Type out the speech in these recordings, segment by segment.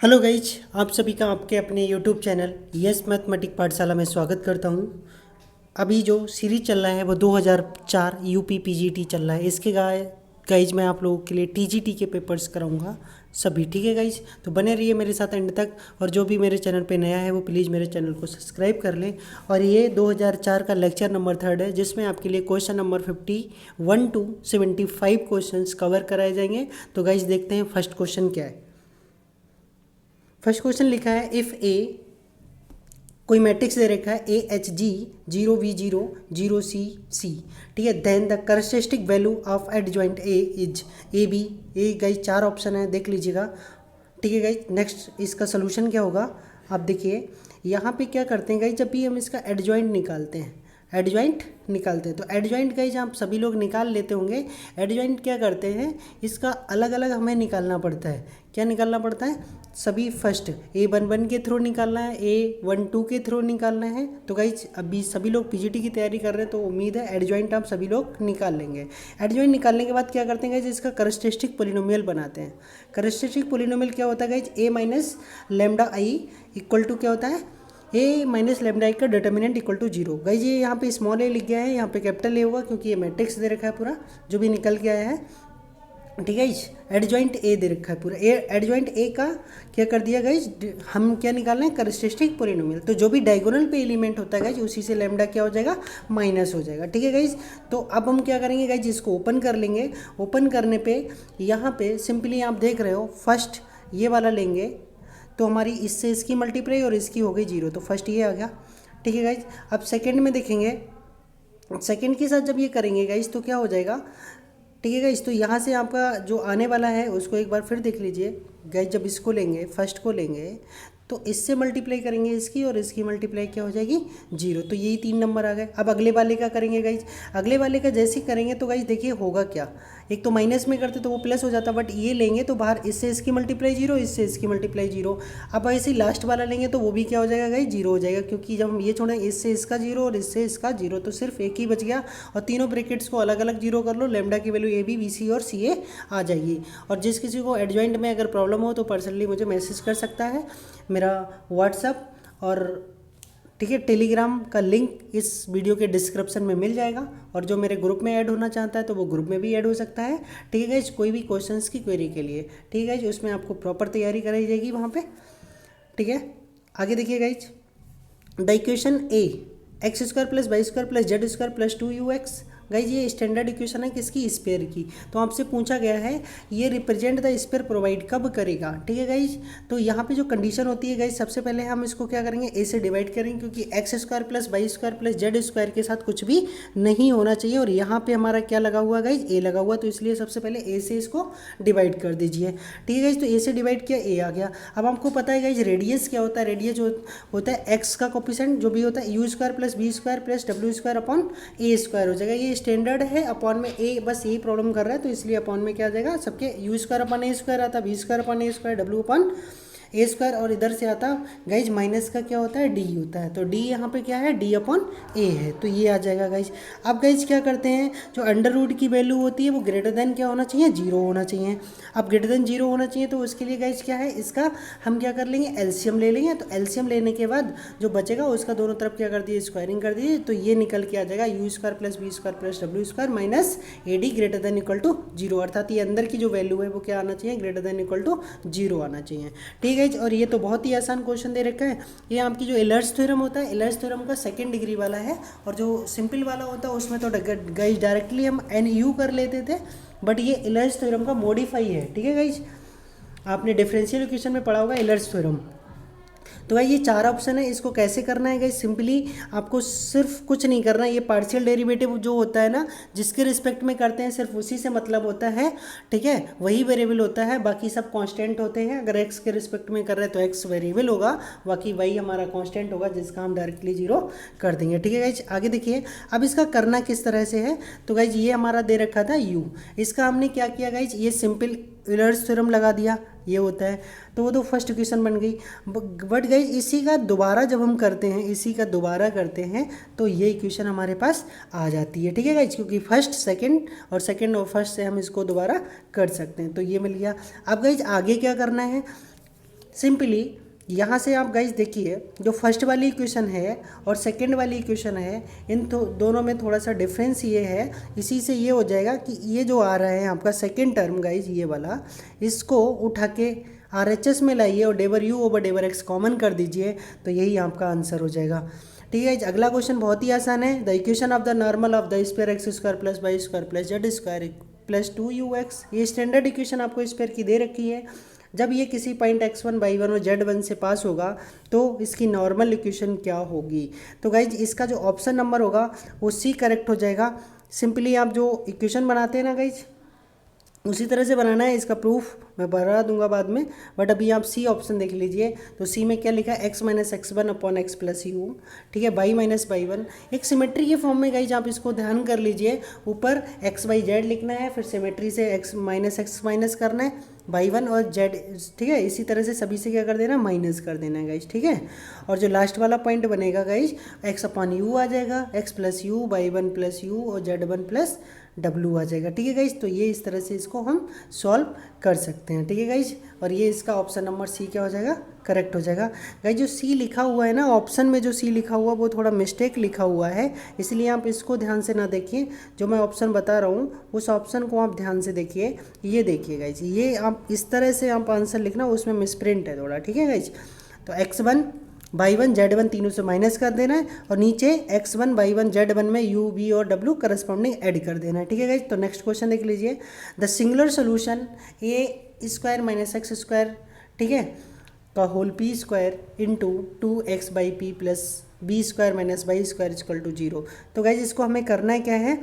Hello guys, आप सभी का आपके अपने यूट्यूब चैनल यस मैथमेटिक पाठशाला में स्वागत करता हूँ। अभी जो सीरीज चल रहा है वो 2004 यूपी पीजीटी चल रहा है। इसके गाइज मैं आप लोगों के लिए टीजीटी के पेपर्स कराऊंगा सभी। ठीक है गाइज, तो बने रहिए मेरे साथ एंड तक। और जो भी मेरे चैनल पे नया है वो प्लीज़ मेरे चैनल को सब्सक्राइब कर लें। और ये 2004 का लेक्चर नंबर 3 है, जिसमें आपके लिए question number 51 to 75 question cover कराए जाएंगे। तो गाइज देखते हैं फर्स्ट क्वेश्चन क्या है। फर्स्ट क्वेश्चन लिखा है इफ़ ए कोई मैट्रिक्स दे रखा है A H G 0v0 0c, ठीक है। Then the characteristic value of adjoint A is A B. ए गाइज 4 ऑप्शन है, देख लीजिएगा। ठीक है गाइज, नेक्स्ट इसका सोल्यूशन क्या होगा आप देखिए। यहाँ पे क्या करते हैं गाइज, जब भी हम इसका एडजॉइंट निकालते हैं तो एडजॉइंट गाइज आप सभी लोग निकाल लेते होंगे। एडजॉइंट क्या करते हैं, इसका अलग अलग हमें निकालना पड़ता है। क्या निकालना पड़ता है, सभी फर्स्ट A11 के थ्रू निकालना है, A12 के थ्रू निकालना है। तो गाइज अभी सभी लोग पीजीटी की तैयारी कर रहे हैं, तो उम्मीद है एडजॉइंट आप सभी लोग निकाल लेंगे। एडजॉइंट निकालने के बाद क्या करते हैं गाइज, इसका करस्टेस्टिक पोलिनोमियल बनाते हैं। करस्टेस्टिक पोलिनोमियल क्या होता है guys, A minus lambda I equal to क्या होता है, ए माइनस लेमडा आई का डिटर्मिनेंट इक्वल टू 0। गाइज ये यहाँ पे स्मॉल ए लिख गया है, यहाँ पे कैपिटल ए होगा क्योंकि ये मैट्रिक्स दे रखा है पूरा जो भी निकल के आया है। ठीक है, एडजॉइंट ए दे रखा है पूरा। ए एडजॉइंट ए का क्या कर दिया गाइज, हम क्या निकालना है, करस्टेस्टिक पोलिनोमियल। तो जो भी डायगोनल पे एलिमेंट होता है गाइज उसी से लेमडा क्या हो जाएगा, माइनस हो जाएगा। ठीक है गाइज, तो अब हम क्या करेंगे गाइज, इसको ओपन कर लेंगे। ओपन करने पे यहाँ पे सिंपली आप देख रहे हो, फर्स्ट ये वाला लेंगे तो हमारी इससे इसकी मल्टीप्लाई और इसकी हो गई 0, तो फर्स्ट ये आ गया। ठीक है गाइज, अब सेकेंड में देखेंगे, सेकेंड के साथ जब ये करेंगे गाइज तो क्या हो जाएगा। ठीक है गाइज, तो यहाँ से आपका जो आने वाला है उसको एक बार फिर देख लीजिए गाइज। जब इसको लेंगे, फर्स्ट को लेंगे तो इससे मल्टीप्लाई करेंगे इसकी, और इसकी मल्टीप्लाई क्या हो जाएगी 0। तो यही 3 नंबर आ गए। अब अगले वाले का करेंगे गाइज। अगले वाले का जैसे ही करेंगे तो गाइज देखिए होगा क्या, एक तो माइनस में करते तो वो प्लस हो जाता, बट ये लेंगे तो बाहर इससे इसकी मल्टीप्लाई 0, इससे इसकी मल्टीप्लाई 0। अब ऐसे ही लास्ट वाला लेंगे तो वो भी क्या हो जाएगा गाइज, 0 हो जाएगा, क्योंकि जब हम ये छोड़ेंगे इससे इसका 0 और इससे इसका 0, तो सिर्फ एक ही बच गया। और तीनों ब्रैकेट्स को अलग अलग 0 कर लो, लेमडा की value A B B C और सी ए आ जाएगी। और जिस किसी को एडजॉइंट में अगर प्रॉब्लम हो तो पर्सनली मुझे मैसेज कर सकता है। मेरा व्हाट्सअप और ठीक है टेलीग्राम का लिंक इस वीडियो के डिस्क्रिप्शन में मिल जाएगा। और जो मेरे ग्रुप में ऐड होना चाहता है तो वो ग्रुप में भी ऐड हो सकता है। ठीक है गाइज, कोई भी क्वेश्चंस की क्वेरी के लिए, ठीक है गाइज, उसमें आपको प्रॉपर तैयारी कराई जाएगी वहाँ पे। ठीक है, आगे देखिए guys, the equation A X square plus Y square plus Z square plus 2ux। Guys ये स्टैंडर्ड इक्वेशन है किसकी, स्पेयर की। तो आपसे पूछा गया है ये रिप्रेजेंट द स्पेयर प्रोवाइड कब करेगा। ठीक है गाइज, तो यहाँ पे जो कंडीशन होती है गाइज, सबसे पहले हम इसको क्या करेंगे, ए से डिवाइड करेंगे, क्योंकि X square plus Y square plus Z square के साथ कुछ भी नहीं होना चाहिए। और यहाँ पे हमारा क्या लगा हुआ गाइज, ए लगा हुआ, तो इसलिए सबसे पहले ए से इसको डिवाइड कर दीजिए। ठीक है गाइज, तो ए से डिवाइड किया, ए आ गया। अब हमको पता है गाइज रेडियस क्या होता है, रेडियस जो होता है एक्स का कोफिशिएंट जो भी होता है U square plus B square plus W square upon A square हो जाएगा। ये स्टैंडर्ड है, अपॉन में ए बस यही प्रॉब्लम कर रहा है, तो इसलिए अपॉन में क्या आ जाएगा, सबके you square upon A square आता, B square upon A square, W upon A square, और इधर से आता गाइज माइनस का क्या होता है, डी होता है। तो डी यहाँ पे क्या है, डी अपॉन ए है, तो ये आ जाएगा गाइज। अब गाइज क्या करते हैं, जो अंडर रूट की वैल्यू होती है वो ग्रेटर देन क्या होना चाहिए, 0 होना चाहिए। अब ग्रेटर देन 0 होना चाहिए, तो उसके लिए गाइज क्या है, इसका हम क्या कर लेंगे, एलसीएम ले लेंगे। तो एलसीएम लेने के बाद जो बचेगा उसका दोनों तरफ क्या कर दिए, स्क्वायरिंग कर दीजिए, तो ये निकल के आ जाएगा U square plus B square plus W square minus A D greater than equal to 0। अर्थात ये अंदर की जो वैल्यू है वो क्या आना चाहिए, ग्रेटर देन इक्वल टू 0 आना चाहिए। ठीक है, और ये तो बहुत ही आसान क्वेश्चन दे रखा है। ये आपकी जो एलर्स थ्योरम होता है, एलर्स थ्योरम का सेकंड डिग्री वाला है। और जो सिंपल वाला होता है उसमें तो गाइज डायरेक्टली हम एन यू कर लेते थे, बट ये एलर्स थ्योरम का मॉडिफाई है। ठीक है गाइज, आपने डिफरेंशियल इक्वेशन में पढ़ा होगा एलर्स थ्योरम। तो भाई ये 4 ऑप्शन है, इसको कैसे करना है गाइस, सिंपली आपको सिर्फ कुछ नहीं करना है। ये पार्शियल डेरिवेटिव जो होता है ना, जिसके रिस्पेक्ट में करते हैं सिर्फ उसी से मतलब होता है। ठीक है, वही वेरिएबल होता है, बाकी सब कांस्टेंट होते हैं। अगर एक्स के रिस्पेक्ट में कर रहे हैं तो एक्स वेरिएबल होगा, बाकी वही हमारा कांस्टेंट होगा जिसका हम डायरेक्टली 0 कर देंगे। ठीक है गाइज, आगे देखिए अब इसका करना किस तरह से है। तो गाइज ये हमारा दे रखा था u, इसका हमने क्या किया गाइज, ये सिंपल यूलर्स थ्योरम लगा दिया, ये होता है। तो वो तो फर्स्ट इक्वेशन बन गई। बट गाइज इसी का दोबारा जब हम करते हैं, इसी का दोबारा करते हैं तो ये इक्वेशन हमारे पास आ जाती है। ठीक है गाइज, क्योंकि फर्स्ट सेकंड और फर्स्ट से हम इसको दोबारा कर सकते हैं, तो ये मिल गया। अब गाइज आगे क्या करना है, सिंपली यहाँ से आप गाइज देखिए, जो फर्स्ट वाली इक्वेशन है और सेकंड वाली इक्वेशन है, इन दोनों में थोड़ा सा डिफरेंस ये है। इसी से ये हो जाएगा कि ये जो आ रहा है आपका सेकंड टर्म गाइज, ये वाला, इसको उठा के RHS में लाइए और डेवर यू ओवर डेवर एक्स कॉमन कर दीजिए, तो यही आपका आंसर हो जाएगा। ठीक है, अगला क्वेश्चन बहुत ही आसान है। The equation of the normal of the square X square plus Y square plus Z square plus 2ux, ये स्टैंडर्ड इक्वेशन आपको स्क्वायर की दे रखी है। जब ये किसी पॉइंट x1 y1 और z1 से पास होगा तो इसकी नॉर्मल इक्वेशन क्या होगी। तो गाइज इसका जो ऑप्शन नंबर होगा वो सी करेक्ट हो जाएगा। सिंपली आप जो इक्वेशन बनाते हैं ना गाइज, उसी तरह से बनाना है। इसका प्रूफ मैं बता दूंगा बाद में, बट अभी आप सी ऑप्शन देख लीजिए। तो सी में क्या लिखा है, x minus x1 upon x plus you. ठीक है, y माइनस y1 एक सिमेट्री के फॉर्म में गाइज आप इसको ध्यान कर लीजिए। ऊपर x y z लिखना है, फिर सिमेट्री से x माइनस करना है y1 और z। ठीक है, इसी तरह से सभी से क्या कर देना, माइनस कर देना है गाइज। ठीक है, और जो लास्ट वाला पॉइंट बनेगा गाइज, x अपॉन यू आ जाएगा, x plus you, y1 plus you और z1 प्लस W आ जाएगा। ठीक है गाइज, तो ये इस तरह से इसको हम सॉल्व कर सकते हैं। ठीक है गाइज, और ये इसका ऑप्शन नंबर सी क्या हो जाएगा, करेक्ट हो जाएगा। गाइज जो सी लिखा हुआ है ना ऑप्शन में, जो सी लिखा हुआ वो थोड़ा मिस्टेक लिखा हुआ है, इसलिए आप इसको ध्यान से ना देखिए। जो मैं ऑप्शन बता रहा हूँ उस ऑप्शन को आप ध्यान से देखिए। ये देखिए गाइज, ये आप इस तरह से आप आंसर लिखना, उसमें मिसप्रिंट है थोड़ा। ठीक है गाइज, तो x1 y1 z1 तीनों से माइनस कर देना है और नीचे x1 y1 z1 में u v और w करस्पॉन्डिंग ऐड कर देना है। ठीक है गाइज, तो नेक्स्ट क्वेश्चन देख लीजिए। The singular solution a square minus X square, ठीक है, का whole p square into 2x by P plus B square minus Y square equal to 0। तो गाइज इसको हमें करना है क्या है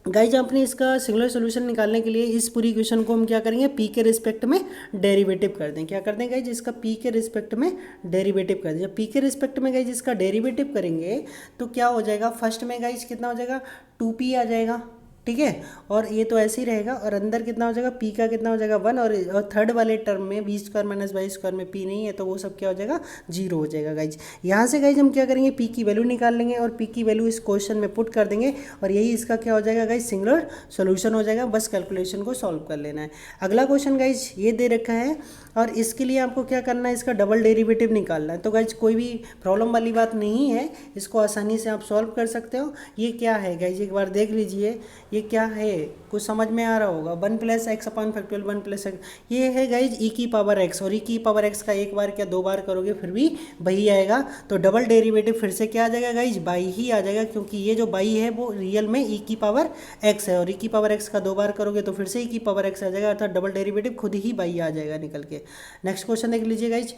गाइज, अपने इसका सिंगुलर सॉल्यूशन निकालने के लिए इस पूरी इक्वेशन को हम क्या करेंगे, p के रिस्पेक्ट में डेरिवेटिव कर दें। क्या कर दें गाइज, इसका p के रिस्पेक्ट में डेरिवेटिव कर दें। जब p के रिस्पेक्ट में गाइज इसका डेरिवेटिव करेंगे तो क्या हो जाएगा, फर्स्ट में गाइज कितना हो जाएगा, 2p आ जाएगा। ठीक है, और ये तो ऐसे ही रहेगा, और अंदर कितना हो जाएगा, p का कितना हो जाएगा 1, और थर्ड वाले टर्म में B square minus Y square में p नहीं है तो वो सब क्या हो जाएगा, 0 हो जाएगा गाइज। यहाँ से गाइज हम क्या करेंगे, p की वैल्यू निकाल लेंगे और p की वैल्यू इस क्वेश्चन में पुट कर देंगे, और यही इसका क्या हो जाएगा गाइज, सिंगुलर सोल्यूशन हो जाएगा। बस कैलकुलेशन को सॉल्व कर लेना है। अगला क्वेश्चन गाइज ये दे रखा है, और इसके लिए आपको क्या करना है, इसका डबल डेरिवेटिव निकालना है। तो गाइज कोई भी प्रॉब्लम वाली बात नहीं है, इसको आसानी से आप सॉल्व कर सकते हो। ये क्या है गाइज, एक बार देख लीजिए ये क्या है, कुछ समझ में आ रहा होगा। 1 plus x upon factorial 1 plus x, ये है गाइज ई की पावर एक्स, और ई की पावर एक्स का एक बार क्या 2 बार करोगे फिर भी वही आएगा। तो डबल डेरिवेटिव फिर से क्या आ जाएगा गाइज, बाई ही आ जाएगा, क्योंकि ये जो बाई है वो रियल में ई की पावर एक्स है, और ई की पावर एक्स का 2 बार करोगे तो फिर से ई की पावर एक्स आ जाएगा, अर्थात डबल डेरिवेटिव खुद ही बाई आ जाएगा निकल के। नेक्स्ट क्वेश्चन देख लीजिए guys.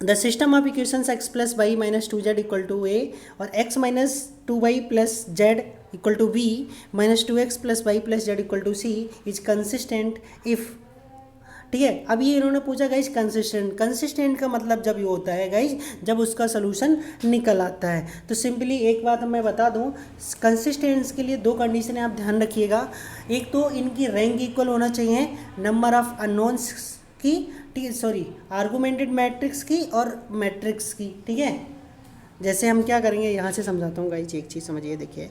The system of equations x plus Y minus 2z equal to a और x minus 2y plus z equal to b minus 2x plus Y plus z equal to c is consistent if. ठीक है, अब ये इन्होंने पूछा guys consistent. Consistent का मतलब जब ये होता है गाइज, जब उसका सोल्यूशन निकल आता है। तो सिंपली एक बात मैं बता दूं, कंसिस्टेंस के लिए 2 कंडीशन आप ध्यान रखिएगा। एक तो इनकी रैंक इक्वल होना चाहिए नंबर ऑफ अननोन्स की, ठीक है, सॉरी आर्गुमेंटेड मैट्रिक्स की और मैट्रिक्स की। ठीक है, जैसे हम क्या करेंगे, यहाँ से समझाता हूँ गाइज, एक चीज़ समझिए। देखिए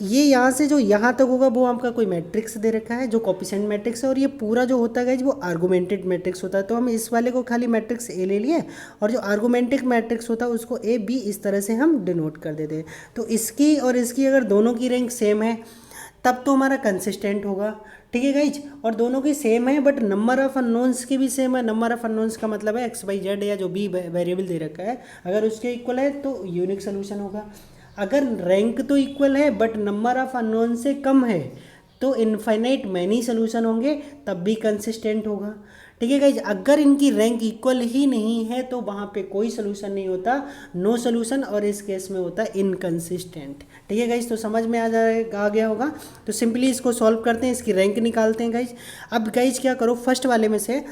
ये यहाँ से जो यहाँ तक होगा वो आपका कोई मैट्रिक्स दे रखा है जो कोफिशिएंट मैट्रिक्स है, और ये पूरा जो होता है गाइज वो आर्गुमेंटेड मैट्रिक्स होता है। तो हम इस वाले को खाली मैट्रिक्स ए ले लिए, और जो आर्गुमेंटेड मैट्रिक्स होता है उसको ए बी इस तरह से हम डिनोट कर देते हैं। तो इसकी और इसकी अगर दोनों की रैंक सेम है तब तो हमारा कंसिस्टेंट होगा। ठीक है गाइज, और दोनों की सेम है बट नंबर ऑफ अननोन्स की भी सेम है। नंबर ऑफ अननोन्स का मतलब है एक्स वाई जेड या जो बी वेरिएबल दे रखा है, अगर उसके इक्वल है तो यूनिक सोल्यूशन होगा। अगर रैंक तो इक्वल है बट नंबर ऑफ अननोन से कम है तो इनफाइनाइट मैनी सोल्यूशन होंगे, तब भी कंसिस्टेंट होगा। ठीक है गाइज, अगर इनकी रैंक इक्वल ही नहीं है तो वहाँ पे कोई सोल्यूशन नहीं होता, नो सोल्यूशन, और इस केस में होता है इनकंसिस्टेंट। ठीक है गाइज, तो समझ में आ गया होगा। तो सिंपली इसको सॉल्व करते हैं, इसकी रैंक निकालते हैं गाइज। अब गाइज क्या करो, फर्स्ट वाले में से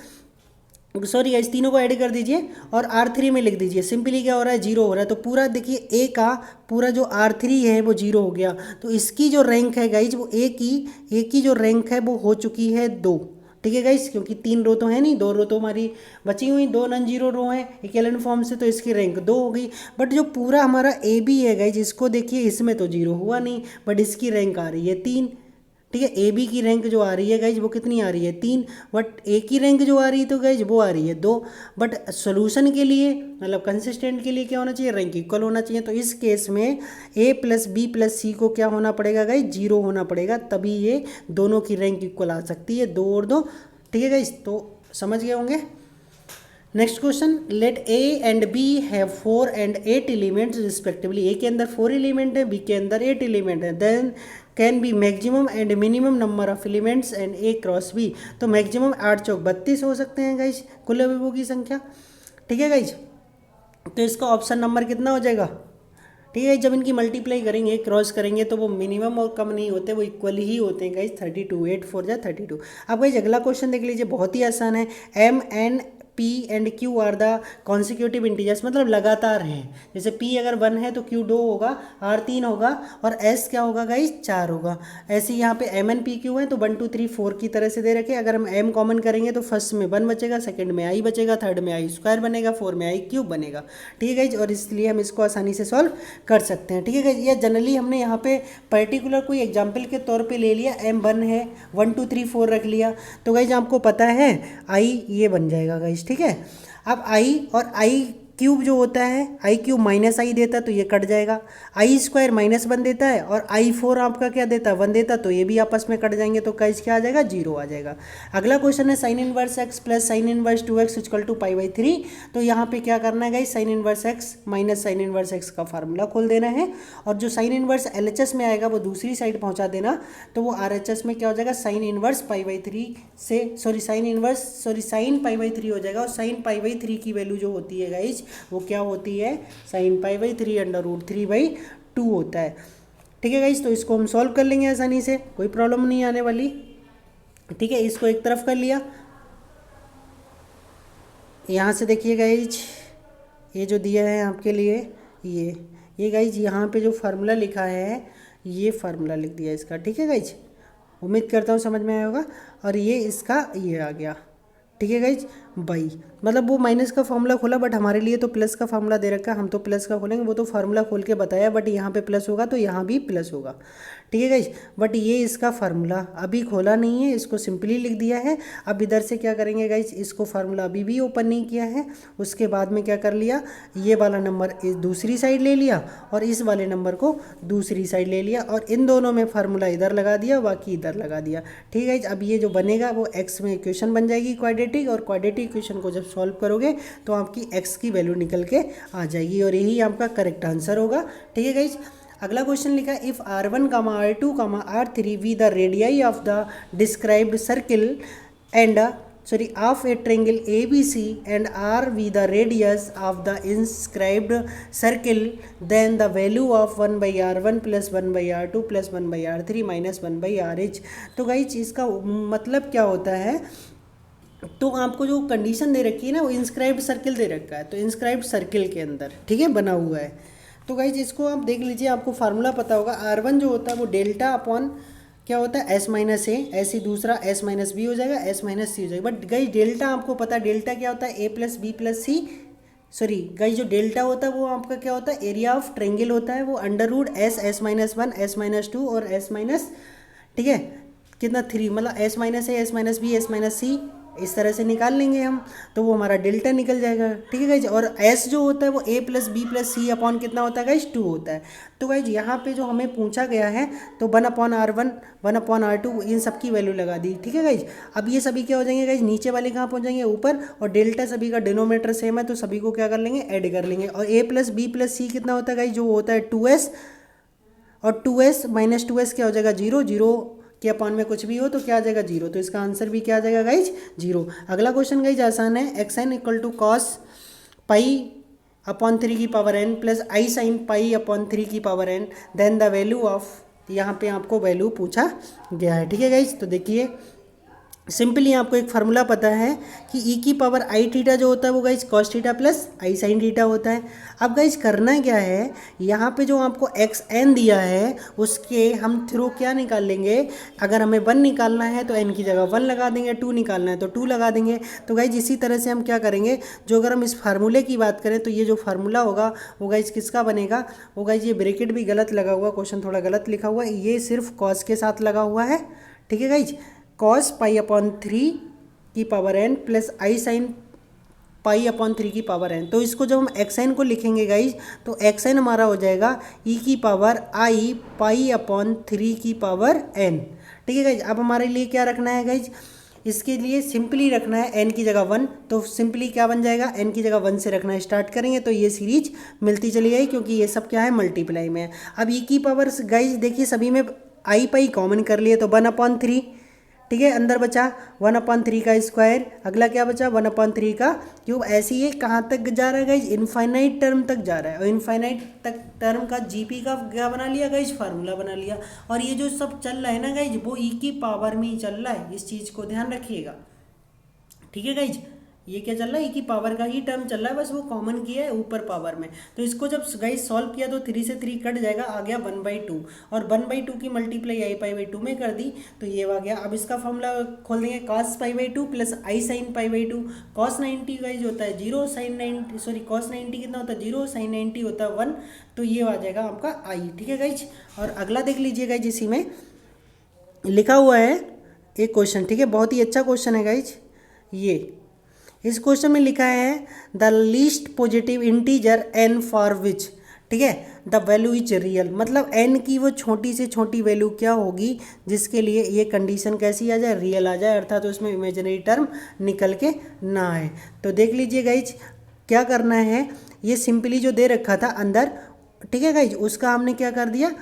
सॉरी गाइज तीनों को ऐड कर दीजिए और R3 में लिख दीजिए। सिंपली क्या हो रहा है, 0 हो रहा है, तो पूरा देखिए ए का पूरा जो R3 है वो 0 हो गया। तो इसकी जो रैंक है गाइज वो ए की जो रैंक है वो हो चुकी है 2। ठीक है गाइज, क्योंकि 3 रो तो है नहीं, 2 रो तो हमारी बची हुई, 2 नॉन जीरो रो है इक्विवेलेंट फॉर्म से, तो इसकी रैंक 2 हो गई। बट जो पूरा हमारा ए बी है गाइज, इसको देखिए, इसमें तो 0 हुआ नहीं बट इसकी रैंक आ रही है 3। ठीक है। ए बी की रैंक जो आ रही है गाइज वो कितनी आ रही है 3, बट ए की रैंक जो आ रही है तो गाइज वो आ रही है 2, बट सोल्यूशन के लिए मतलब कंसिस्टेंट के लिए क्या होना चाहिए, रैंक इक्वल होना चाहिए। तो इस केस में ए प्लस बी प्लस सी को क्या होना पड़ेगा गाइज, 0 होना पड़ेगा, तभी ये दोनों की रैंक इक्वल आ सकती है, 2 और 2। ठीक है गाइज, तो समझ गए होंगे। Next question, let A and B have 4 and 8 elements respectively. A के अंदर 4 एलिमेंट है, बी के अंदर 8 एलिमेंट है। Then can be maximum and minimum number of elements and A cross B. तो मैक्सिमम 8 चौक 32 हो सकते हैं गाइज, कुल अवयवों की संख्या। ठीक है गाइज, तो इसका ऑप्शन नंबर कितना हो जाएगा। ठीक है, जब इनकी मल्टीप्लाई करेंगे क्रॉस करेंगे तो वो मिनिमम और कम नहीं होते, वो इक्वल ही होते हैं गाइज। 32, 8 4 जा 32। अब गाइज अगला क्वेश्चन देख लीजिए, बहुत ही आसान है। M N P and Q R the consecutive integers, मतलब लगातार हैं। जैसे पी अगर 1 है तो क्यू 2 होगा, आर 3 होगा और एस क्या होगा गाइज 4 होगा। ऐसे यहाँ पे एम एन पी क्यू है तो 1 2 3 4 की तरह से दे रखे। अगर हम एम कॉमन करेंगे तो फर्स्ट में 1 बचेगा, सेकंड में आई बचेगा, थर्ड में आई स्क्वायर बनेगा, 4 में आई क्यूब बनेगा। ठीक है गाइज, और इसलिए हम इसको आसानी से सॉल्व कर सकते हैं। ठीक है गाइज, या जनरली हमने यहाँ पे पर्टिकुलर कोई एग्जाम्पल के तौर पे ले लिया, M1 है, 1 2 3 4 रख लिया, तो गाइज आपको पता है आई ये बन जाएगा गाइज। ठीक है, अब आई और आई क्यूब जो होता है, आई क्यूब माइनस आई देता तो ये कट जाएगा, आई स्क्वायर -1 देता है और आई 4 आपका क्या देता है 1 देता, तो ये भी आपस में कट जाएंगे, तो गाइज क्या आ जाएगा 0 आ जाएगा। अगला क्वेश्चन है sine inverse x plus sine inverse 2x equal to π/3। तो यहाँ पे क्या करना है guys, sine inverse x minus sine inverse x का फार्मूला खोल देना है, और जो साइन इनवर्स LHS में आएगा वो दूसरी साइड पहुँचा देना, तो वो RHS में क्या हो जाएगा साइन इनवर्स π/3 से साइन π/3 हो जाएगा। और साइन π/3 की वैल्यू जो होती है गाइज वो क्या होती है, साइन π/3 √3/2 होता है। ठीक है गाइज, तो इसको हम सॉल्व कर लेंगे आसानी से, कोई प्रॉब्लम नहीं आने वाली। ठीक है, इसको एक तरफ कर लिया। यहाँ से देखिए गाइज, ये जो दिया है आपके लिए ये गाइज यहाँ पे जो फार्मूला लिखा है ये फार्मूला लिख दिया इसका। ठीक है गाइज, उम्मीद करता हूँ समझ में आया होगा। और ये इसका ये आ गया। ठीक है गाइज, बाई मतलब वो माइनस का फार्मूला खोला, बट हमारे लिए तो प्लस का फार्मूला दे रखा है, हम तो प्लस का खोलेंगे। वो तो फार्मूला खोल के बताया, बट यहाँ पे प्लस होगा तो यहाँ भी प्लस होगा। ठीक है गाइज, बट ये इसका फार्मूला अभी खोला नहीं है, इसको सिंपली लिख दिया है। अब इधर से क्या करेंगे गाइज, इसको फार्मूला अभी भी ओपन नहीं किया है, उसके बाद में क्या कर लिया, ये वाला नंबर दूसरी साइड ले लिया और इस वाले नंबर को दूसरी साइड ले लिया, और इन दोनों में फार्मूला इधर लगा दिया, बाकी इधर लगा दिया। ठीक है गाइज, अब ये जो बनेगा वो एक्स में इक्वेशन बन जाएगी क्वाड्रेटिक, और क्वाड्रेटिक इक्वेशन को जब सॉल्व करोगे तो आपकी एक्स की वैल्यू निकल के आ जाएगी, और यही आपका करेक्ट आंसर होगा। ठीक है गाइज, अगला क्वेश्चन लिखा, if R1, R2, R3 be the radii of the described circle and of a triangle ABC and R be the radius of the inscribed circle, then the value of 1/R1 plus 1/R2 plus 1/R3 minus 1/RH। तो guys इसका मतलब क्या होता है, तो आपको जो condition दे रखी है ना वो इंस्क्राइब्ड सर्किल दे रखा है, तो इंस्क्राइब्ड सर्किल के अंदर ठीक है बना हुआ है। तो गाइज इसको आप देख लीजिए, आपको फार्मूला पता होगा, R1 जो होता है वो डेल्टा अपॉन क्या होता है S माइनस ए, ऐसी दूसरा S माइनस बी हो जाएगा, S माइनस सी हो जाएगा। बट गाइज डेल्टा आपको पता है, डेल्टा क्या होता है A plus B plus C, sorry guys जो डेल्टा होता है वो आपका क्या होता है, एरिया ऑफ ट्रेंगल होता है, वो √S S-1 S-2 और S माइनस, ठीक है कितना 3, मतलब S minus A, S minus B, S minus C, इस तरह से निकाल लेंगे हम, तो वो हमारा डेल्टा निकल जाएगा। ठीक है गाइज, और S जो होता है वो A plus B plus C upon कितना होता है गाइज 2 होता है। तो गाइज यहाँ पे जो हमें पूछा गया है तो 1/R1 1/R2 इन सब की वैल्यू लगा दी। ठीक है गाइज, अब ये सभी क्या हो जाएंगे गाइज, नीचे वाले कहाँ पहुँच जाएंगे ऊपर, और डेल्टा सभी का डिनोमीटर सेम है तो सभी को क्या कर लेंगे ऐड कर लेंगे। और A प्लस बी प्लस सी कितना होता है गाइज, जो होता है 2S, और 2S माइनस 2S क्या हो जाएगा 0, 0 के अपॉन में कुछ भी हो तो क्या आ जाएगा 0, तो इसका आंसर भी क्या आ जाएगा गाइज 0। अगला क्वेश्चन गाइज आसान है, xn इक्वल टू कॉस π/3 की power n plus I sine π/3 की power n, then the value of, यहाँ पे आपको वैल्यू पूछा गया है। ठीक है गाइज, तो देखिए सिंपली आपको एक फार्मूला पता है कि e की पावर आई थीटा जो होता है वो guys cos theta plus I sine theta होता है। अब गाइज करना क्या है, यहाँ पे जो आपको xn दिया है उसके हम थ्रू क्या निकाल लेंगे, अगर हमें 1 निकालना है तो n की जगह 1 लगा देंगे, 2 निकालना है तो 2 लगा देंगे। तो गाइज इसी तरह से हम क्या करेंगे, जो अगर हम इस फार्मूले की बात करें तो ये जो फार्मूला होगा वो गाइज किसका बनेगा, वो गाइज ये ब्रैकेट भी गलत लगा हुआ, क्वेश्चन थोड़ा गलत लिखा हुआ है, ये सिर्फ कॉस के साथ लगा हुआ है। ठीक है गाइज, कॉस पाई अपॉन 3 की power n plus I sine pi upon 3 की पावर n। तो इसको जब हम एक्साइन को लिखेंगे गाइज तो एक्साइन हमारा हो जाएगा e की पावर आई पाई अपॉन 3 की पावर n। ठीक है गाइज, अब हमारे लिए क्या रखना है गाइज, इसके लिए सिंपली रखना है n की जगह 1, तो सिंपली क्या बन जाएगा, n की जगह 1 से रखना स्टार्ट करेंगे तो ये सीरीज मिलती चली गई, क्योंकि ये सब क्या है मल्टीप्लाई में है। अब e की पावर गाइज देखिए सभी में आई पाई कॉमन कर लिए तो 1/3, ठीक है, अंदर बचा 1/3 का स्क्वायर, अगला क्या बचा 1/3 का क्यूब। ऐसे ही कहाँ तक जा रहा है गाइज, इनफाइनाइट टर्म तक जा रहा है, और इनफाइनाइट तक टर्म का जीपी का क्या बना लिया गाइज, फार्मूला बना लिया। और ये जो सब चल रहा है ना गाइज वो ई की पावर में ही चल रहा है, इस चीज़ को ध्यान रखिएगा। ठीक है गाइज, ये क्या चल रहा है, ई की पावर का ही टर्म चल रहा है, बस वो कॉमन किया है ऊपर पावर में। तो इसको जब गाइज सॉल्व किया तो 3 से 3 कट जाएगा, आ गया 1/2, और 1/2 की मल्टीप्लाई आई पाई/2 में कर दी तो ये आ गया। अब इसका फॉर्मूला खोल देंगे, cos पाई/2 plus I sign पाई/2। cos 90 guys होता है 0, साइन 90 सॉरी cos 90 कितना होता है 0, साइन 90 होता है 1, तो ये आ जाएगा आपका आई। ठीक है गाइज, और अगला देख लीजिए गाइज, इसी में लिखा हुआ है एक क्वेश्चन, ठीक है, बहुत ही अच्छा क्वेश्चन है गाइज। ये इस क्वेश्चन में लिखा है the least positive integer n for which, ठीक है, द वैल्यू इज रियल, मतलब n की वो छोटी से छोटी वैल्यू क्या होगी जिसके लिए ये कंडीशन कैसी आ जाए, रियल आ जाए, अर्थात तो उसमें इमेजिनरी टर्म निकल के ना आए। तो देख लीजिए गाइज क्या करना है, ये सिंपली जो दे रखा था अंदर, ठीक है गाइज, उसका हमने क्या कर दिया,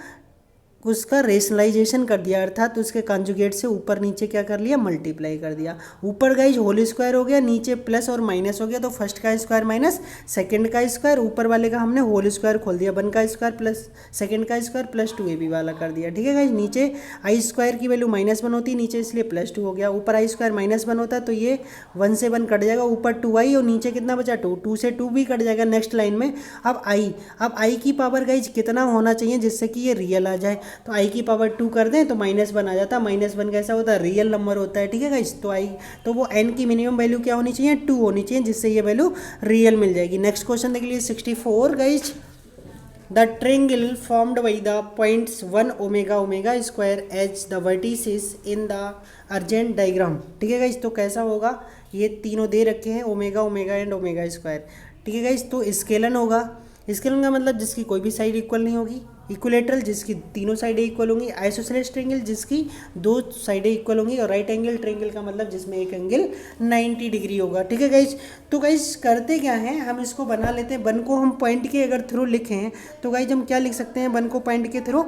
उसका रेशनलाइजेशन कर दिया, अर्थात उसके कॉन्जुगेट से ऊपर नीचे क्या कर लिया, मल्टीप्लाई कर दिया। ऊपर गाइज होल स्क्वायर हो गया, नीचे प्लस और माइनस हो गया, तो फर्स्ट का स्क्वायर माइनस सेकंड का स्क्वायर, ऊपर वाले का हमने होल स्क्वायर खोल दिया, 1 का स्क्वायर प्लस सेकंड का स्क्वायर प्लस 2ab वाला कर दिया। ठीक है गाइज, नीचे आई स्क्वायर की वैल्यू -1 होती है नीचे, इसलिए +2 हो गया, ऊपर आई स्क्वायर -1 होता है तो ये 1 से 1 कट जाएगा, ऊपर 2i और नीचे कितना बचा 2, 2 से 2 भी कट जाएगा नेक्स्ट लाइन में। अब आई की पावर गाइज कितना होना चाहिए जिससे कि ये रियल आ जाए, तो आई की पावर 2 कर दें तो -1 आ जाता है, -1 कैसा होता है, रियल नंबर होता है। ठीक है गाइज, तो वो n की मिनिमम वैल्यू क्या होनी चाहिए, 2 होनी चाहिए, जिससे ये वैल्यू रियल मिल जाएगी। नेक्स्ट क्वेश्चन देख लीजिए 64 guys, the triangle formed by the points 1 omega omega square H the vertices in the urgent diagram. ठीक है गाइज, तो कैसा होगा, ये तीनों दे रखे हैं omega omega and omega square. ठीक है गाइज, तो स्केलन होगा, स्केलन का मतलब जिसकी कोई भी साइड इक्वल नहीं होगी, इक्विलेटरल जिसकी तीनों साइडें इक्वल होंगी, आइसोसेलेस ट्रायंगल जिसकी 2 साइडें इक्वल होंगी, और राइट एंगल ट्रायंगल का मतलब जिसमें एक एंगल 90 डिग्री होगा। ठीक है गाइज, तो गाइज करते क्या है, हम इसको बना लेते हैं, 1 को हम पॉइंट के अगर थ्रू लिखें तो गाइज हम क्या लिख सकते हैं, 1 को पॉइंट के थ्रू,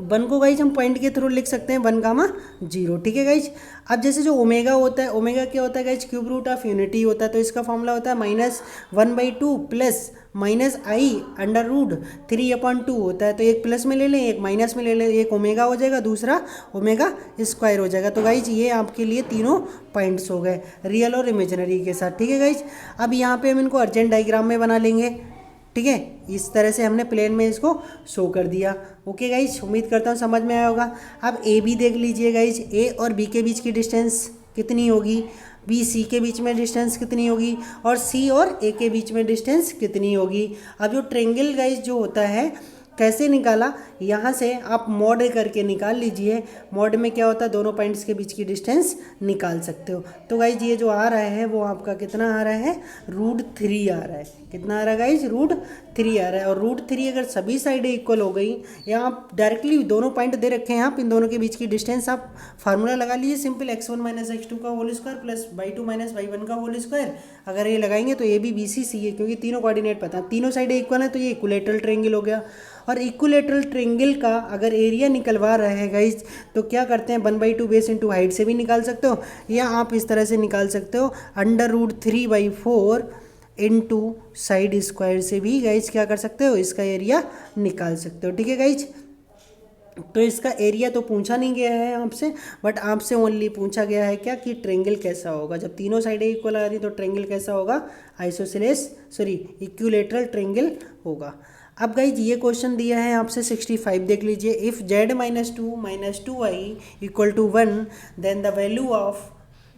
1 को गाइज हम पॉइंट के थ्रू लिख सकते हैं 1,0। ठीक है गाइज, अब जैसे जो ओमेगा होता है, ओमेगा क्या होता है guys, cube root of unity होता है, तो इसका फॉर्मूला होता है -1/2 प्लस -i√3/2 होता है, तो एक प्लस में ले लें एक माइनस में ले लें, एक ओमेगा हो जाएगा दूसरा ओमेगा स्क्वायर हो जाएगा। तो गाइज ये आपके लिए तीनों पॉइंट्स हो गए रियल और इमेजिनरी के साथ। ठीक है गाइज, अब यहाँ पे हम इनको अर्जेंट डायग्राम में बना लेंगे। ठीक है, इस तरह से हमने प्लेन में इसको शो कर दिया। ओके गाइज, उम्मीद करता हूँ समझ में आया होगा। अब ए बी देख लीजिए गाइज, ए और बी के बीच की डिस्टेंस कितनी होगी, बी सी के बीच में डिस्टेंस कितनी होगी, और सी और ए के बीच में डिस्टेंस कितनी होगी। अब जो ट्रेंगल गाइज जो होता है कैसे निकाला, यहाँ से आप मॉड करके निकाल लीजिए। मॉड में क्या होता है, दोनों पॉइंट्स के बीच की डिस्टेंस निकाल सकते हो। तो गाइज ये जो आ रहा है वो आपका कितना आ रहा है, √3 आ रहा है। कितना आ रहा है गाइज, √3 आ रहा है। और √3 अगर सभी साइडें इक्वल हो गई, या आप डायरेक्टली दोनों पॉइंट दे रखे हैं, आप इन दोनों के बीच की डिस्टेंस आप फार्मूला लगा लीजिए सिंपल, x1 - x2 का whole square plus y2 - y1 का होल स्क्वायर। अगर ये लगाएंगे तो ए बी बी सी सी है, क्योंकि तीनों कोऑर्डिनेट पता है, तीनों साइडें इक्वल है, तो ये इक्विलेटरल ट्रायंगल हो गया। और इक्विलेटरल ट्रायंगल का अगर एरिया निकलवा रहा है गाइज, तो क्या करते हैं, 1/2 बेस इंटू हाइट से भी निकाल सकते हो, या आप इस तरह से निकाल सकते हो, √3/4 इंटू साइड स्क्वायर से भी गाइज क्या कर सकते हो, इसका एरिया निकाल सकते हो। ठीक है गाइज, तो इसका एरिया तो पूछा नहीं गया है आपसे, बट आपसे ओनली पूछा गया है क्या, कि ट्रायंगल कैसा होगा जब तीनों साइडें इक्वल आ रही, तो ट्रायंगल कैसा होगा, इक्विलेटरल ट्रायंगल होगा। अब गाइज ये क्वेश्चन दिया है आपसे 65, देख लीजिए, if z - 2 - 2i = 1 then the value of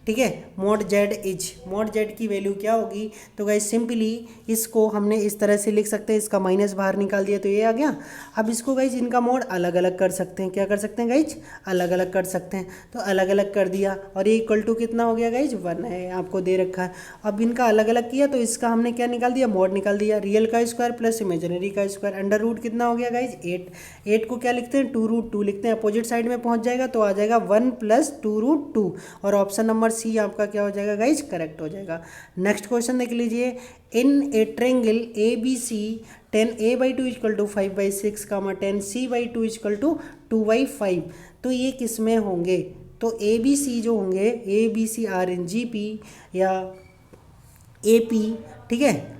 ठीक है। Mod Z is, mod Z की वैल्यू क्या होगी, तो गाइज सिंपली इसको हमने इस तरह से लिख सकते हैं, इसका माइनस बाहर निकाल दिया तो ये आ गया। अब इसको गाइज इनका मॉड अलग अलग कर सकते हैं, क्या कर सकते हैं गाइज, अलग अलग कर सकते हैं। तो अलग अलग कर दिया और ये इक्वल टू कितना हो गया गाइज, 1 है, आपको दे रखा है। अब इनका अलग अलग किया तो इसका हमने क्या निकाल दिया, मॉड निकाल दिया। रियल का स्क्वायर प्लस इमेजिनरी का स्क्वायर, अंडर रूट कितना हो गया गाइज 8। 8 को क्या लिखते हैं, 2√2 लिखते हैं, अपोजिट साइड में पहुंच जाएगा तो आ जाएगा 1 + 2√2 और ऑप्शन नंबर सी आपका क्या हो जाएगा गाइज, करेक्ट हो जाएगा। नेक्स्ट क्वेश्चन देख लीजिए, इन a triangle A B C 10a/2 = 5/6, 10c/2 = 2/5, तो ये किस में होंगे, तो ए बी सी जो होंगे, A B C are in G P या ए पी, ठीक है,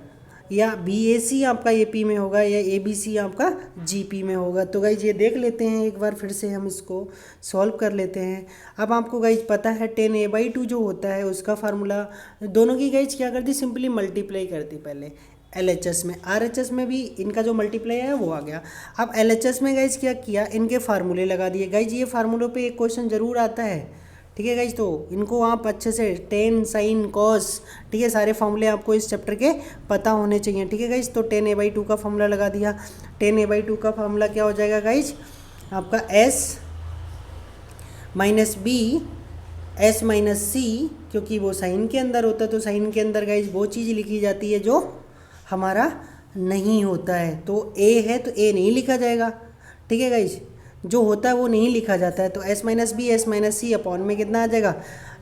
या बी ए सी आपका ए पी में होगा या ए बी सी आपका जी पी में होगा। तो गाइज ये देख लेते हैं एक बार फिर से, हम इसको सॉल्व कर लेते हैं। अब आपको गाइज पता है 10a/2 जो होता है उसका फार्मूला, दोनों की गाइज क्या करती, सिंपली मल्टीप्लाई करती पहले LHS में, RHS में भी इनका जो मल्टीप्लाई है वो आ गया। अब LHS में गाइज क्या किया, इनके फार्मूले लगा दिए। गाइज ये फार्मूलों पे एक क्वेश्चन जरूर आता है, ठीक है गाइज, तो इनको आप अच्छे से टेन साइन कॉस, ठीक है, सारे फॉर्मूले आपको इस चैप्टर के पता होने चाहिए, ठीक है गाइज। तो 10a/2 का फॉर्मूला लगा दिया। 10a/2 का फॉर्मूला क्या हो जाएगा गाइज, आपका s - b s - c, क्योंकि वो साइन के अंदर होता है तो साइन के अंदर गाइज वो चीज़ लिखी जाती है जो हमारा नहीं होता है। तो a है तो a नहीं लिखा जाएगा, ठीक है गाइज, जो होता है वो नहीं लिखा जाता है। तो s - b s - c upon में कितना आ जाएगा,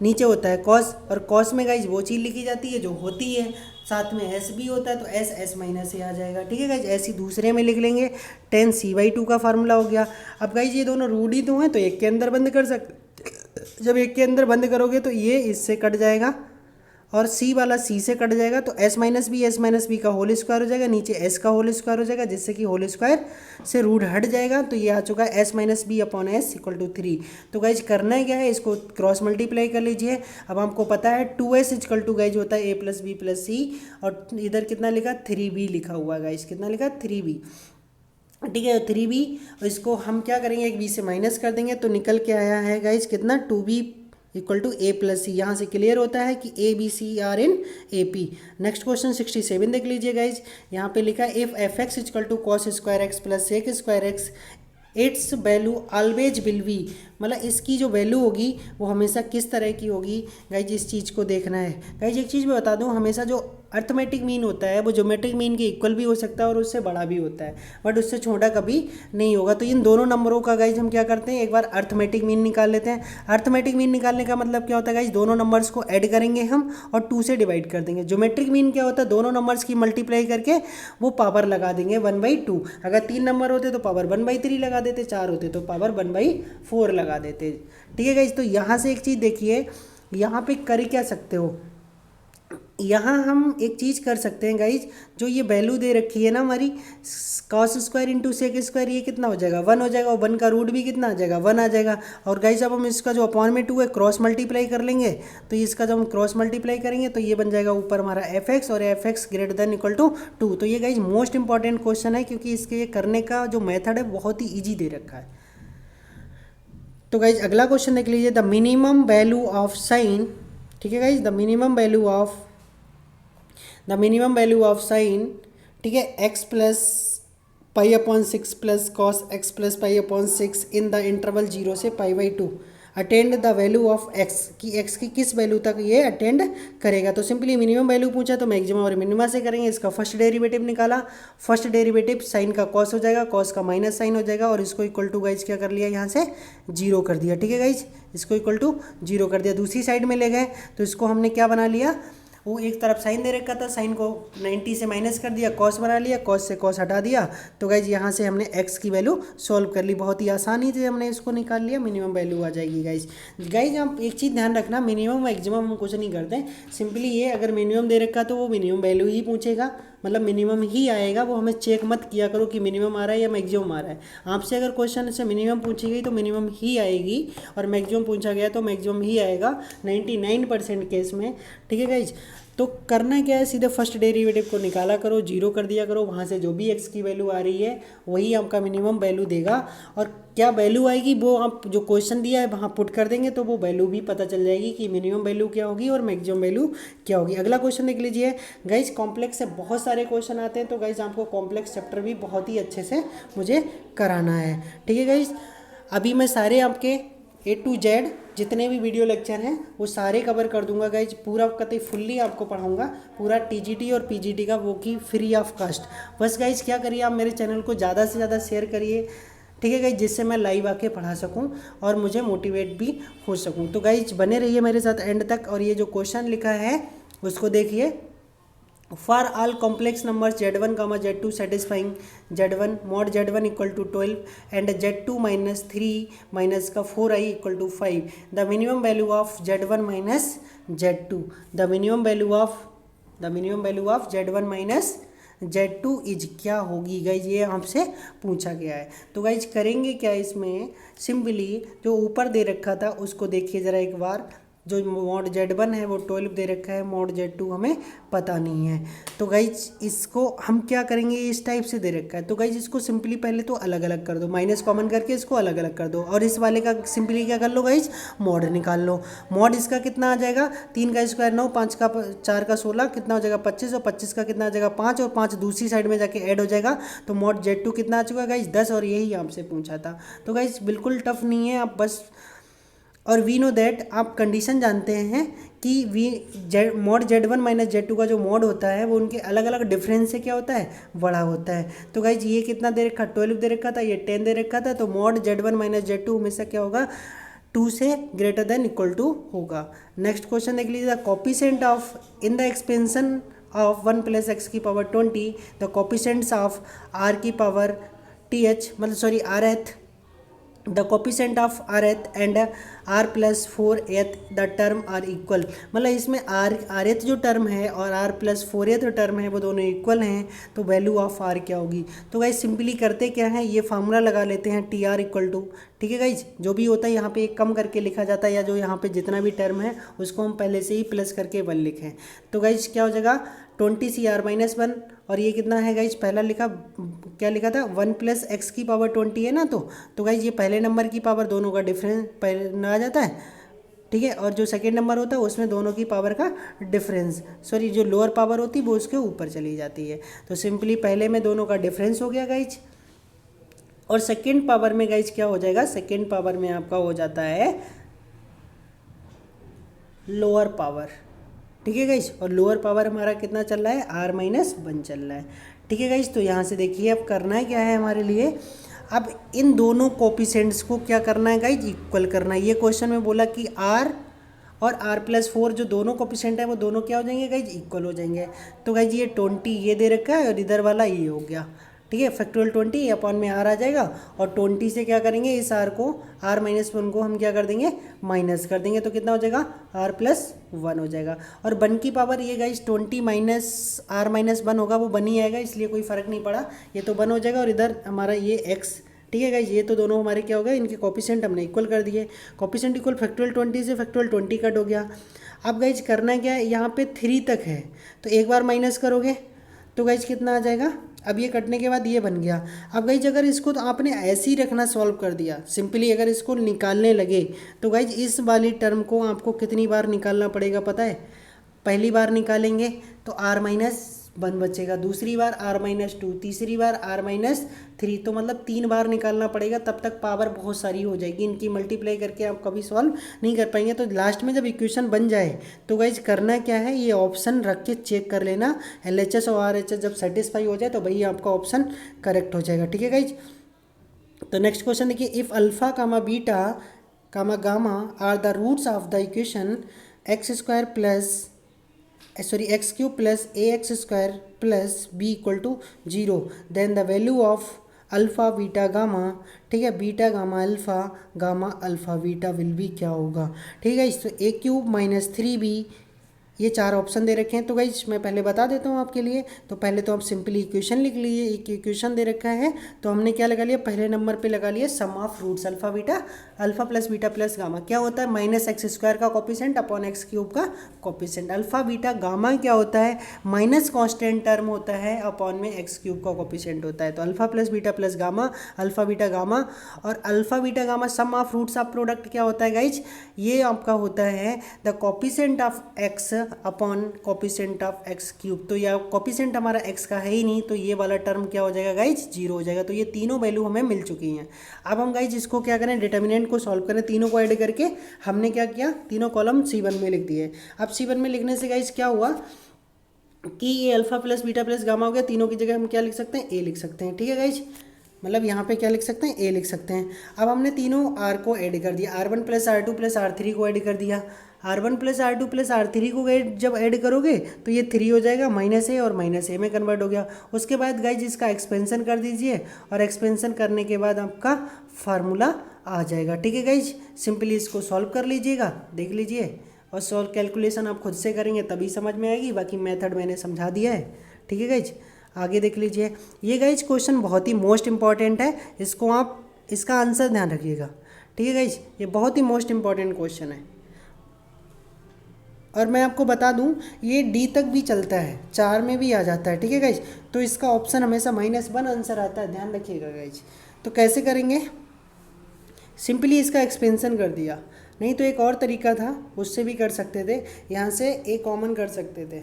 नीचे होता है कॉस, और कॉस में गाइज वो चीज़ लिखी जाती है जो होती है, साथ में s भी होता है तो s - a आ जाएगा, ठीक है गाइज। ऐसे दूसरे में लिख लेंगे, 10c/2 का फार्मूला हो गया। अब गाइज ये दोनों रूढ़ी तो हैं तो एक के अंदर बंद कर सकते, जब एक के अंदर बंद करोगे तो ये इससे कट जाएगा और c वाला c से कट जाएगा, तो s - b का होल स्क्वायर हो जाएगा, नीचे s का होल स्क्वायर हो जाएगा, जिससे कि होल स्क्वायर से रूट हट जाएगा। तो ये आ चुका है s - b अपॉन s = 3। तो गाइज करना है क्या है, इसको क्रॉस मल्टीप्लाई कर लीजिए। अब हमको पता है 2s = गाइज होता है a + b + c, और इधर कितना लिखा, 3b लिखा हुआ है गाइज, कितना लिखा, 3b, ठीक है, 3b। इसको हम क्या करेंगे, एक b से माइनस कर देंगे तो निकल के आया है गाइज कितना, 2b = a + c। यहाँ से क्लियर होता है कि a b c are in A P. Next question 67 देख लीजिए गाइज, यहाँ पे लिखा है if f(x) = cos² x + sec² x its value always will be, मतलब इसकी जो वैल्यू होगी वो हमेशा किस तरह की होगी गाइज, इस चीज़ को देखना है। गाइज एक चीज़ मैं बता दूं, हमेशा जो अर्थमेटिक मीन होता है वो ज्योमेट्रिक मीन के इक्वल भी हो सकता है और उससे बड़ा भी होता है, बट उससे छोटा कभी नहीं होगा। तो इन दोनों नंबरों का गाइज हम क्या करते हैं, एक बार अर्थमेटिक मीन निकाल लेते हैं। अर्थमेटिक मीन निकालने का मतलब क्या होता है गाइज, दोनों नंबर्स को ऐड करेंगे हम और 2 से डिवाइड कर देंगे। ज्योमेट्रिक मीन क्या होता है, दोनों नंबर्स की मल्टीप्लाई करके वो पावर लगा देंगे 1/2। अगर 3 नंबर होते तो पावर 1/3 लगा देते, 4 होते तो पावर 1/4 लगा देते, ठीक है गाइज। तो यहाँ से एक चीज़ देखिए, यहाँ पे कर क्या सकते हो, यहाँ हम एक चीज़ कर सकते हैं गाइज, जो ये वैल्यू दे रखी है ना हमारी cos² × sec², ये कितना हो जाएगा, 1 हो जाएगा, और 1 का रूट भी कितना आ जाएगा, 1 आ जाएगा। और गाइज अब हम इसका जो अपॉन में 2 है क्रॉस मल्टीप्लाई कर लेंगे, तो इसका जब हम क्रॉस मल्टीप्लाई करेंगे तो ये बन जाएगा ऊपर हमारा fx और fx > 2। तो ये गाइज मोस्ट इंपॉर्टेंट क्वेश्चन है, क्योंकि इसके ये करने का जो मेथड है बहुत ही ईजी दे रखा है। तो गाइज अगला क्वेश्चन देख लीजिए, the minimum value of sine, ठीक है guys, the minimum value of sine, ठीक है, x + π/6 + cos x + π/6 in the interval 0 से π/2 attend the value of x, की x की किस वैल्यू तक ये अटेंड करेगा। तो सिंपली मिनिमम वैल्यू पूछा तो मैक्सिमम और मिनिमा से करेंगे। इसका फर्स्ट डेरिवेटिव निकाला, फर्स्ट डेरिवेटिव साइन का कॉस हो जाएगा, कॉस का माइनस साइन हो जाएगा, और इसको इक्वल टू गाइज क्या कर लिया, यहाँ से 0 कर दिया, ठीक है गाइज, इसको इक्वल टू 0 कर दिया। दूसरी साइड में ले गए तो इसको हमने क्या बना लिया, वो एक तरफ साइन दे रखा था, साइन को 90 से माइनस कर दिया, कॉस बना लिया, कॉस से कॉस हटा दिया। तो गाइज यहाँ से हमने x की वैल्यू सॉल्व कर ली, बहुत ही आसानी से हमने इसको निकाल लिया, मिनिमम वैल्यू आ जाएगी गाइज। गाइज आप एक चीज़ ध्यान रखना, मिनिमम मैक्सिमम हम कुछ नहीं करते, सिंपली ये अगर मिनिमम दे रखा तो वो मिनिमम वैल्यू ही पूछेगा, मतलब मिनिमम ही आएगा, वो हमें चेक मत किया करो कि मिनिमम आ रहा है या मैक्सिमम आ रहा है। आपसे अगर क्वेश्चन से मिनिमम पूछी गई तो मिनिमम ही आएगी, और मैक्सिमम पूछा गया तो मैक्सिमम ही आएगा 99% केस में, ठीक है गाइज। तो करना क्या है, सीधे फर्स्ट डेरिवेटिव को निकाला करो, जीरो कर दिया करो, वहाँ से जो भी एक्स की वैल्यू आ रही है वही आपका मिनिमम वैल्यू देगा। और क्या वैल्यू आएगी वो आप जो क्वेश्चन दिया है वहाँ पुट कर देंगे तो वो वैल्यू भी पता चल जाएगी कि मिनिमम वैल्यू क्या होगी और मैक्सिमम वैल्यू क्या होगी। अगला क्वेश्चन देख लीजिए गाइज, कॉम्प्लेक्स से बहुत सारे क्वेश्चन आते हैं, तो गाइज आपको कॉम्प्लेक्स चैप्टर भी बहुत ही अच्छे से मुझे कराना है। ठीक है गाइज, अभी मैं सारे आपके A to Z जितने भी वीडियो लेक्चर हैं वो सारे कवर कर दूंगा गाइज, पूरा कतई फुल्ली आपको पढ़ाऊंगा, पूरा TGT और PGT का, वो की फ्री ऑफ कास्ट। बस गाइज क्या करिए, आप मेरे चैनल को ज़्यादा से ज़्यादा शेयर करिए, ठीक है गाइज, जिससे मैं लाइव आके पढ़ा सकूं और मुझे मोटिवेट भी हो सकूं। तो गाइज बने रहिए मेरे साथ एंड तक, और ये जो क्वेश्चन लिखा है उसको देखिए। For all complex number Z1, Z2 satisfying Z1 mod Z1 equal to 12 and Z2 minus 3 minus का 4i equal to 5, the minimum value of Z1 minus Z2, the minimum value of Z1 minus Z2 is क्या होगी guys, ये हमसे पूछा गया है। तो guys करेंगे क्या, इसमें सिंपली जो ऊपर दे रखा था उसको देखिए ज़रा एक बार। जो mod Z1 है वो 12 दे रखा है, mod Z2 हमें पता नहीं है। तो गाइज इसको हम क्या करेंगे, इस टाइप से दे रखा है, तो गाइज इसको सिंपली पहले तो अलग अलग कर दो, माइनस कॉमन करके इसको अलग अलग कर दो, और इस वाले का सिंपली क्या कर लो गाइज, mod निकाल लो। mod इसका कितना आ जाएगा, 3 का स्क्वायर 9, 5 का 4 का 16, कितना हो जाएगा 25, और 25 का कितना आ जाएगा 5, और 5 दूसरी साइड में जाके ऐड हो जाएगा, तो mod Z2 कितना आ चुका है गाइज 10, और यही आपसे पूछा था। तो गाइज बिल्कुल टफ नहीं है, आप बस, और वी नो दैट, आप कंडीशन जानते हैं कि mod Z1 माइनस Z2 का जो mod होता है वो उनके अलग अलग डिफरेंस से क्या होता है, बड़ा होता है। तो गाइज ये कितना दे रखा, 12 दे रखा था, ये 10 दे रखा था, तो mod Z1 माइनस Z2 हमेशा क्या होगा, 2 से ग्रेटर देन इक्वल टू होगा। नेक्स्ट क्वेश्चन देख लीजिए, the coefficient of in the expansion of 1 plus x की power 20, the coefficients of r की पावर th, मतलब sorry rth, the coefficient of rth and r plus 4th the term are equal, मतलब इसमें rth जो term है और r plus 4th जो term है वो दोनों इक्वल हैं, तो वैल्यू ऑफ r क्या होगी। तो गाइज सिंपली करते क्या है, ये फार्मूला लगा लेते हैं TR इक्वल टू, ठीक है गाइज, जो भी होता है यहाँ पे एक कम करके लिखा जाता है, या जो यहाँ पे जितना भी टर्म है उसको हम पहले से ही प्लस करके 1 लिखें। तो गाइज क्या हो जाएगा 20 CR माइनस 1, और ये कितना है गाइज, पहला लिखा क्या लिखा था 1 प्लस एक्स की पावर 20 है ना, तो गाइज ये पहले नंबर की पावर दोनों का डिफरेंस पहले आ जाता है, ठीक है, और जो सेकेंड नंबर होता है उसमें दोनों की पावर का डिफरेंस, सॉरी जो लोअर पावर होती है वो उसके ऊपर चली जाती है। तो सिंपली पहले में दोनों का डिफरेंस हो गया गाइज, और सेकेंड पावर में गाइज क्या हो जाएगा, सेकेंड पावर में आपका हो जाता है लोअर पावर, ठीक है गाइज, और लोअर पावर हमारा कितना चल रहा है, r माइनस 1 चल रहा है, ठीक है गाइज। तो यहाँ से देखिए अब करना है क्या है हमारे लिए, अब इन दोनों कोफिशिएंट्स को क्या करना है गाइज, इक्वल करना है। ये क्वेश्चन में बोला कि r और r प्लस 4 जो दोनों कोफिशिएंट है वो दोनों क्या हो जाएंगे गाइज, इक्वल हो जाएंगे। तो गाइज ये 20 ये दे रखा है और इधर वाला ये हो गया, ठीक है, फैक्टोरियल 20 अपॉन में r आ जाएगा, और 20 से क्या करेंगे, इस r को r माइनस 1 को हम क्या कर देंगे, माइनस कर देंगे, तो कितना हो जाएगा r प्लस 1 हो जाएगा। और 1 की पावर ये गाइज 20 माइनस r माइनस 1 होगा, वो बन ही आएगा, इसलिए कोई फ़र्क नहीं पड़ा, ये तो 1 हो जाएगा, और इधर हमारा ये x, ठीक है गाइज, ये तो दोनों हमारे क्या हो गए, इनके कोफिशिएंट हमने इक्वल कर दिए, कोफिशिएंट इक्वल फैक्टोरियल 20 से फैक्टोरियल 20 कट हो गया। अब गाइज करना क्या है, यहाँ पे 3 तक है तो एक बार माइनस करोगे तो गाइज कितना आ जाएगा, अब ये कटने के बाद ये बन गया। अब गाइज अगर इसको तो आपने ऐसे ही रखना, सॉल्व कर दिया सिंपली, अगर इसको निकालने लगे तो गाइज इस वाली टर्म को आपको कितनी बार निकालना पड़ेगा पता है, पहली बार निकालेंगे तो r माइनस 1 बचेगा, दूसरी बार r माइनस 2, तीसरी बार r माइनस 3, तो मतलब 3 बार निकालना पड़ेगा, तब तक पावर बहुत सारी हो जाएगी, इनकी मल्टीप्लाई करके आप कभी सॉल्व नहीं कर पाएंगे। तो लास्ट में जब इक्वेशन बन जाए तो गाइज करना क्या है, ये ऑप्शन रख के चेक कर लेना, LHS और RHS जब सेटिस्फाई हो जाए तो वही आपका ऑप्शन करेक्ट हो जाएगा, ठीक है गाइज। तो नेक्स्ट क्वेश्चन देखिए, if alpha comma beta comma gamma are the roots of the equation X square plus X cube plus ax square plus B equal to 0, then the value of alpha beta gamma, ठीक है, beta gamma alpha beta will be क्या होगा, ठीक है। तो a cube minus 3b ये 4 option दे रखे हैं। तो गाइज मैं पहले बता देता हूँ आपके लिए। तो पहले तो आप सिंपली इक्वेशन लिख लीजिए। एक इक्वेशन दे रखा है तो हमने क्या लगा लिया, पहले नंबर पे लगा लिया sum of roots alpha beta, alpha plus beta plus gamma क्या होता है, माइनस एक्स स्क्वायर का कॉपिसेंट अपॉन एक्स क्यूब का कॉपिसेंट। अल्फा बीटा गामा क्या होता है, माइनस कॉन्स्टेंट टर्म होता है अपॉन में एक्स क्यूब का कॉपिसेंट होता है। तो alpha plus beta plus gamma, alpha beta gamma, और alpha beta gamma sum of roots of product क्या होता है गाइज, ये आपका होता है the coefficient of x upon coefficient of x cube. तो यह कॉपिसेंट हमारा एक्स का है ही नहीं, तो ये वाला टर्म क्या हो जाएगा गाइज, 0 हो जाएगा। तो ये तीनों वैल्यू हमें मिल चुकी हैं। अब हम गाइज इसको क्या करें, डिटर्मिनेंट को सॉल्व करें। तीनों को ऐड करके हमने क्या किया, तीनों कॉलम C1 में लिख दिए। अब C1 में लिखने से गाइज क्या हुआ कि ये alpha plus beta plus gamma हो गया। तीनों की जगह हम क्या लिख सकते हैं, ए लिख सकते हैं। ठीक है गाइज, मतलब यहाँ पे क्या लिख सकते हैं, ए लिख सकते हैं। अब हमने तीनों आर को ऐड कर दिया, R1 plus R2 plus R3 को ऐड कर दिया। R1 plus R2 plus R3 को जब ऐड करोगे तो ये 3 हो जाएगा, माइनस ए और माइनस ए में कन्वर्ट हो गया। उसके बाद गाइज इसका एक्सपेंशन कर दीजिए और एक्सपेंशन करने के बाद आपका फार्मूला आ जाएगा। ठीक है गाइज, सिंपली इसको सॉल्व कर लीजिएगा, देख लीजिए, और सॉल्व कैलकुलेशन आप खुद से करेंगे तभी समझ में आएगी, बाकी मेथड मैंने समझा दिया है। ठीक है गाइज, आगे देख लीजिए। ये गाइज क्वेश्चन बहुत ही मोस्ट इंपॉर्टेंट है, इसको आप इसका आंसर ध्यान रखिएगा। ठीक है गाइज, ये बहुत ही मोस्ट इंपॉर्टेंट क्वेश्चन है। और मैं आपको बता दूं ये डी तक भी चलता है, 4 में भी आ जाता है। ठीक है गाइज, तो इसका ऑप्शन हमेशा -1 आंसर आता है, ध्यान रखिएगा गाइज। तो कैसे करेंगे, सिंपली इसका एक्सपेंशन कर दिया, नहीं तो एक और तरीका था उससे भी कर सकते थे। यहाँ से ए कॉमन कर सकते थे,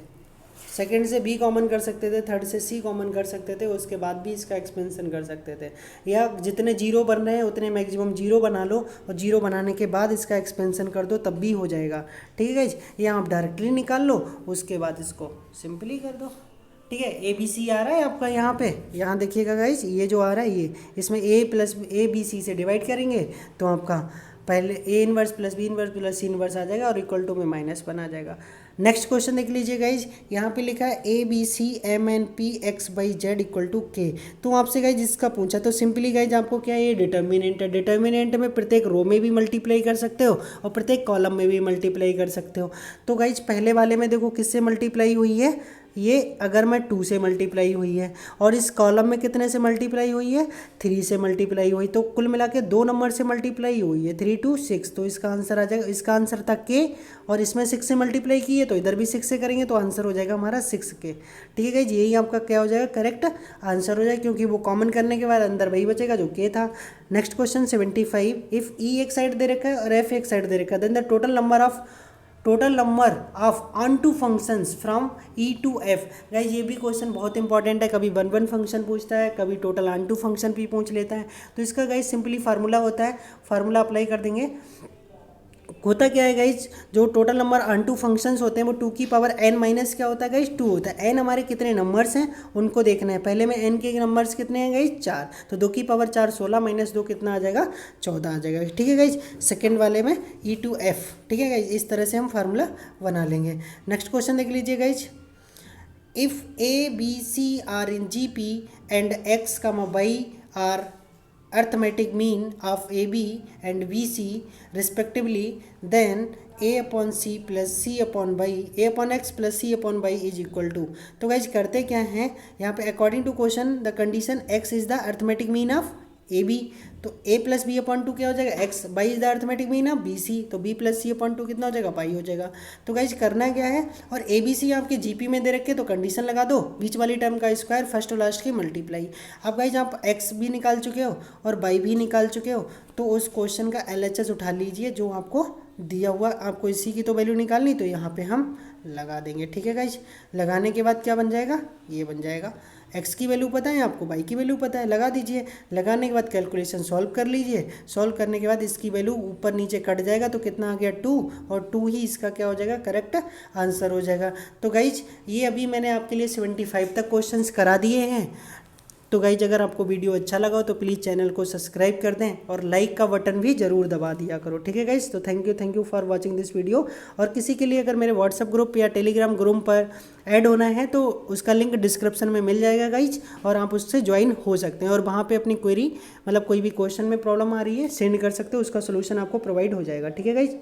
सेकंड से बी कॉमन कर सकते थे, थर्ड से सी कॉमन कर सकते थे, उसके बाद भी इसका एक्सपेंशन कर सकते थे। या जितने जीरो बन रहे हैं उतने मैक्सिमम जीरो बना लो और जीरो बनाने के बाद इसका एक्सपेंशन कर दो, तब भी हो जाएगा। ठीक है गाइज, या आप डायरेक्टली निकाल लो, उसके बाद इसको सिंपली कर दो। ठीक है, ए बी सी आ रहा है आपका यहाँ पे, यहाँ देखिएगा गाइज, ये जो आ रहा है ये, इसमें ए प्लस ए बी सी से डिवाइड करेंगे तो आपका पहले A inverse plus B inverse plus C inverse आ जाएगा और इक्वल टू में माइनस बना जाएगा। नेक्स्ट क्वेश्चन देख लीजिए गाइज, यहाँ पे लिखा है A B C M N P X by Z equal to K. तो आपसे गाइज इसका पूछा, तो सिंपली गाइज आपको क्या है, ये डिटर्मिनेंट है। डिटर्मिनेंट में प्रत्येक रो में भी मल्टीप्लाई कर सकते हो और प्रत्येक कॉलम में भी मल्टीप्लाई कर सकते हो। तो गाइज पहले वाले में देखो किससे मल्टीप्लाई हुई है, ये अगर मैं 2 से मल्टीप्लाई हुई है, और इस कॉलम में कितने से मल्टीप्लाई हुई है, 3 से मल्टीप्लाई हुई। तो कुल मिला के 2 नंबर से मल्टीप्लाई हुई है, 3 2 6। तो इसका आंसर आ जाएगा, इसका आंसर था के, और इसमें 6 से मल्टीप्लाई की है तो इधर भी 6 से करेंगे तो आंसर हो जाएगा हमारा 6 के। ठीक है गाइज, यही आपका क्या हो जाएगा, करेक्ट आंसर हो जाएगा, क्योंकि वो कॉमन करने के बाद अंदर वही बचेगा जो के था। नेक्स्ट क्वेश्चन 75, इफ ई एक साइड दे रखा है और एफ एक साइड दे रखा है, then the total number of onto functions from E to F. Guys ये भी क्वेश्चन बहुत इंपॉर्टेंट है, कभी 1 फंक्शन पूछता है, कभी टोटल ऑन टू फंक्शन भी पूछ लेता है। तो इसका गाइज सिंपली फार्मूला होता है, फार्मूला अप्लाई कर देंगे। होता क्या है गाइज, जो total number onto functions होते हैं वो 2 की पावर n माइनस क्या होता है गाइज, 2 होता है। n हमारे कितने नंबर्स हैं उनको देखना है, पहले में n के नंबर्स कितने हैं गाइज, 4। तो 2 की पावर 4 16 माइनस 2 कितना आ जाएगा, 14 आ जाएगा। ठीक है गाइज, सेकेंड वाले में ई टू एफ। ठीक है गाइज, इस तरह से हम फार्मूला बना लेंगे। नेक्स्ट क्वेश्चन देख लीजिए guys, if A B C are in G P and X Y are arithmetic mean of AB and BC respectively, then A upon C plus C upon Y, A upon X plus C upon Y is equal to। तो guys करते क्या हैं यहाँ पे, according to question the condition X is the arithmetic mean of AB, तो A plus B upon 2 क्या हो जाएगा, X, Y is the arithmetic mean of BC, तो B प्लस सी अपॉन 2 कितना हो जाएगा, पाई हो जाएगा। तो गाइज करना क्या है, और ABC आपके GP में दे रखे तो कंडीशन लगा दो, बीच वाली टर्म का स्क्वायर फर्स्ट और लास्ट की मल्टीप्लाई। अब गाइज आप X भी निकाल चुके हो और बाई भी निकाल चुके हो, तो उस क्वेश्चन का LHS उठा लीजिए जो आपको दिया हुआ, आपको इसी की तो वैल्यू निकालनी, तो यहाँ पे हम लगा देंगे। ठीक है गाइज, लगाने के बाद क्या बन जाएगा, ये बन जाएगा। एक्स की वैल्यू पता है आपको, वाई की वैल्यू पता है, लगा दीजिए। लगाने के बाद कैलकुलेशन सॉल्व कर लीजिए, सॉल्व करने के बाद इसकी वैल्यू ऊपर नीचे कट जाएगा तो कितना आ गया, 2, और 2 ही इसका क्या हो जाएगा, करेक्ट आंसर हो जाएगा। तो गाइज ये अभी मैंने आपके लिए 75 तक क्वेश्चंस करा दिए हैं। तो गाइज अगर आपको वीडियो अच्छा लगा हो तो प्लीज़ चैनल को सब्सक्राइब कर दें और लाइक का बटन भी ज़रूर दबा दिया करो। ठीक है गाइज, तो thank you for watching this video. और किसी के लिए अगर मेरे व्हाट्सएप ग्रुप या टेलीग्राम ग्रुप पर ऐड होना है तो उसका लिंक डिस्क्रिप्शन में मिल जाएगा गाइज, और आप उससे ज्वाइन हो सकते हैं और वहाँ पर अपनी क्वेरी, मतलब कोई भी क्वेश्चन में प्रॉब्लम आ रही है, सेंड कर सकते हो, उसका सोल्यूशन आपको प्रोवाइड हो जाएगा। ठीक है गाइज।